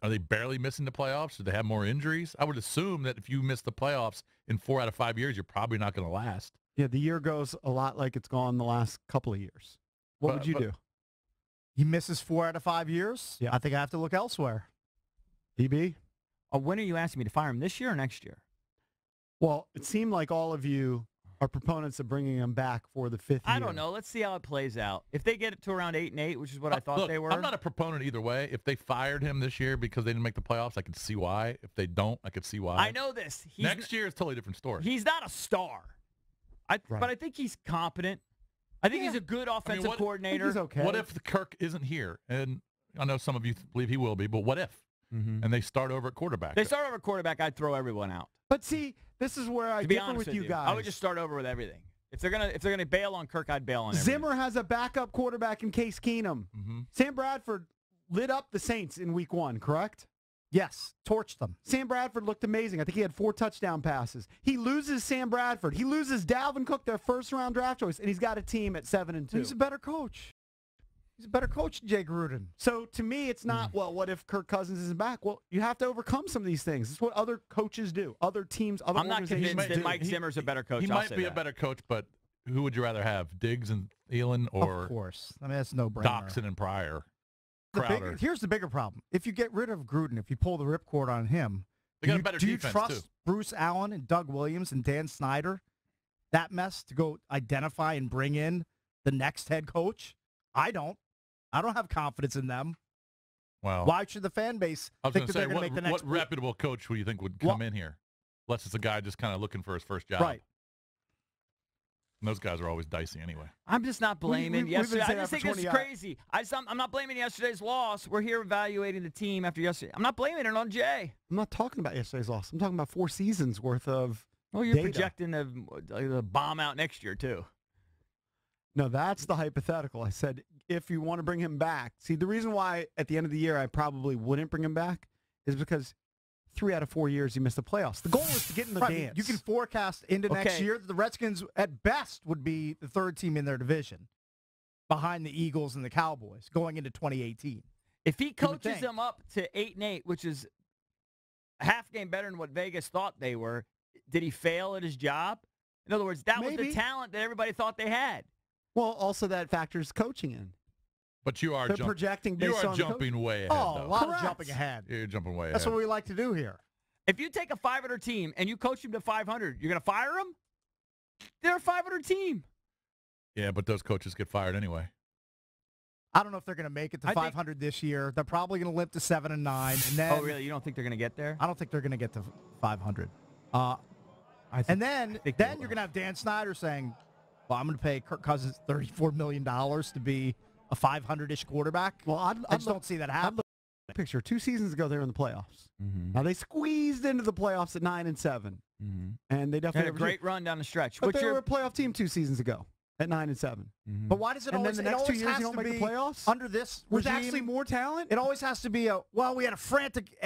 Are they barely missing the playoffs? Do they have more injuries? I would assume that if you miss the playoffs in 4 out of 5 years, you're probably not going to last. Yeah, the year goes a lot like it's gone the last couple of years. What would you do? He misses 4 out of 5 years? Yeah. I think I have to look elsewhere. DB? When are you asking me to fire him, this year or next year? Well, it seemed like all of you are proponents of bringing him back for the 5th year. I don't know. Let's see how it plays out. If they get it to around 8-8, which is what I thought Look, they were. I'm not a proponent either way. If they fired him this year because they didn't make the playoffs, I could see why. If they don't, I could see why. I know this. Next year is a totally different story. He's not a star. But I think he's competent. I think he's a good offensive coordinator. He's okay. What if the Kirk isn't here? And I know some of you believe he will be, but what if? And they start over at quarterback. They start over at quarterback, I'd throw everyone out. But see, this is where I differ with you guys. I would just start over with everything. If they're gonna bail on Kirk, I'd bail on everything. Zimmer has a backup quarterback in Case Keenum. Sam Bradford lit up the Saints in week 1, correct? Yes, torched them. Sam Bradford looked amazing. I think he had 4 touchdown passes. He loses Sam Bradford. He loses Dalvin Cook, their first-round draft choice, and he's got a team at 7-2. He's a better coach. He's a better coach than Jay Gruden. So to me, it's not, well, what if Kirk Cousins isn't back? Well, you have to overcome some of these things. It's what other coaches do, other teams, other organizations do. I'm not convinced that Mike Zimmer's a better coach. He might be a better coach, but who would you rather have, Diggs and Thielen or of course. I mean, that's no brainer. Doxson and Pryor? Here's the bigger problem. If you get rid of Gruden, if you pull the ripcord on him, they got a better do you defense, trust too. Bruce Allen and Doug Williams and Dan Snyder, that mess, to go identify and bring in the next head coach? I don't have confidence in them. Well, why should the fan base think that they're going to make the next? What reputable coach would you think would come in here? Unless it's a guy just kind of looking for his first job. Right. And those guys are always dicey anyway. I'm just not blaming yesterday. I just think this is crazy. I'm not blaming yesterday's loss. We're here evaluating the team after yesterday. I'm not blaming it on Jay. I'm not talking about yesterday's loss. I'm talking about 4 seasons worth of you're data. Projecting the bomb out next year, too. No, that's the hypothetical. I said, if you want to bring him back. See, the reason why at the end of the year I probably wouldn't bring him back is because 3 out of 4 years you missed the playoffs. The goal is to get in the dance. You can forecast into next year that the Redskins, at best, would be the 3rd team in their division behind the Eagles and the Cowboys going into 2018. If he coaches them up to 8-8, which is a half game better than what Vegas thought they were, did he fail at his job? In other words, that was the talent that everybody thought they had. Well, also that factors coaching in. But you are projecting based you are on jumping way ahead. A lot of jumping ahead. You're jumping way ahead. That's what we like to do here. If you take a 500 team and you coach them to 500, you're going to fire them? They're a 500 team. Yeah, but those coaches get fired anyway. I don't know if they're going to make it to 500 this year. They're probably going to limp to 7 and 9. And then, oh, really? You don't think they're going to get there? I don't think they're going to get to 500. And then you're going to have Dan Snyder saying, well, I'm going to pay Kirk Cousins $34 million to be a 500-ish quarterback. Well, I just don't see that happen. Picture 2 seasons ago they were in the playoffs. Now they squeezed into the playoffs at 9-7, and they definitely had a great run down the stretch. But they were a playoff team 2 seasons ago at 9-7. But why does it always? And then the next 2 years you don't make the playoffs under this with regime, actually more talent. It always has to be we had a frantic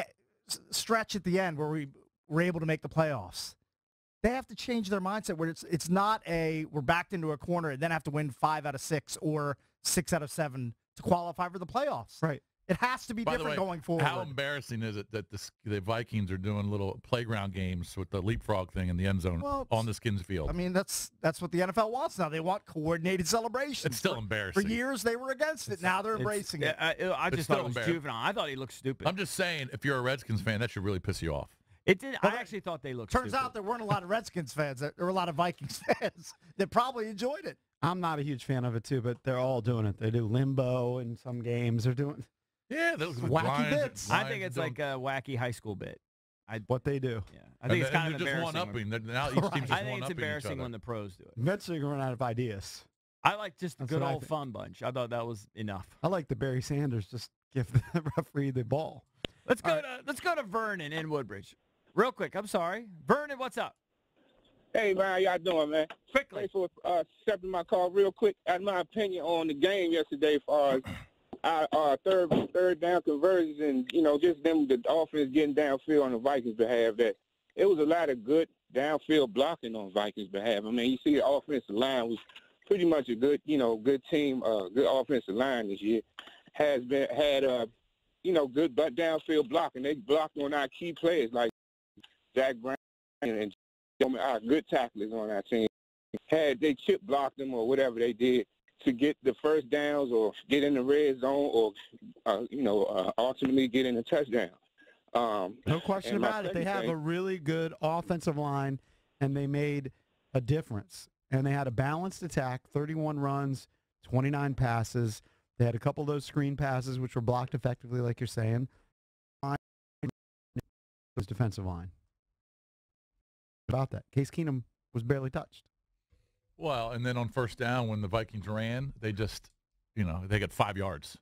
stretch at the end where we were able to make the playoffs. They have to change their mindset where it's not we're backed into a corner and then have to win 5 out of 6 or 6 out of 7 to qualify for the playoffs. Right. It has to be different going forward. How embarrassing is it that the Vikings are doing little playground games with the leapfrog thing in the end zone on the Skins field? I mean, that's what the NFL wants now. They want coordinated celebrations. It's still embarrassing. For years they were against it. Now they're embracing it. I just thought it was juvenile. I thought he looked stupid. I'm just saying, if you're a Redskins fan, that should really piss you off. It did. I actually thought they looked Turns stupid. out there weren't a lot of Redskins fans. There were a lot of Vikings fans that probably enjoyed it. I'm not a huge fan of it, too, but they're all doing it. They do limbo in some games. They're doing those wacky bits. I think it's like a wacky high school bit. What they do. Yeah, I think it's kind of embarrassing. Now each team's just I think it's embarrassing when the pros do it. Eventually you're going to run out of ideas. I like just a good old fun bunch. I thought that was enough. I like the Barry Sanders. Just give the referee the ball. Let's go to Vernon in Woodbridge. Real quick, I'm sorry. Vernon, what's up? Hey, man, how y'all doing, man? Quickly. Thanks for accepting my call real quick. I had my opinion on the game yesterday as far as our third down conversions and, just the offense getting downfield on the Vikings' behalf. That it was a lot of good downfield blocking on Vikings' behalf. I mean, you see the offensive line was pretty much a good, good team, good offensive line this year. Had good downfield blocking. They blocked on our key players like Zach Brown and our good tacklers on our team. Had they chip blocked them or whatever they did to get the first downs or get in the red zone or, ultimately get in a touchdown. No question about it. They have a really good offensive line, and they made a difference. And they had a balanced attack, 31 runs, 29 passes. They had a couple of those screen passes, which were blocked effectively, like you're saying. Was defensive line. About that. Case Keenum was barely touched. Well, and then on first down, when the Vikings ran, they just, they got 5 yards.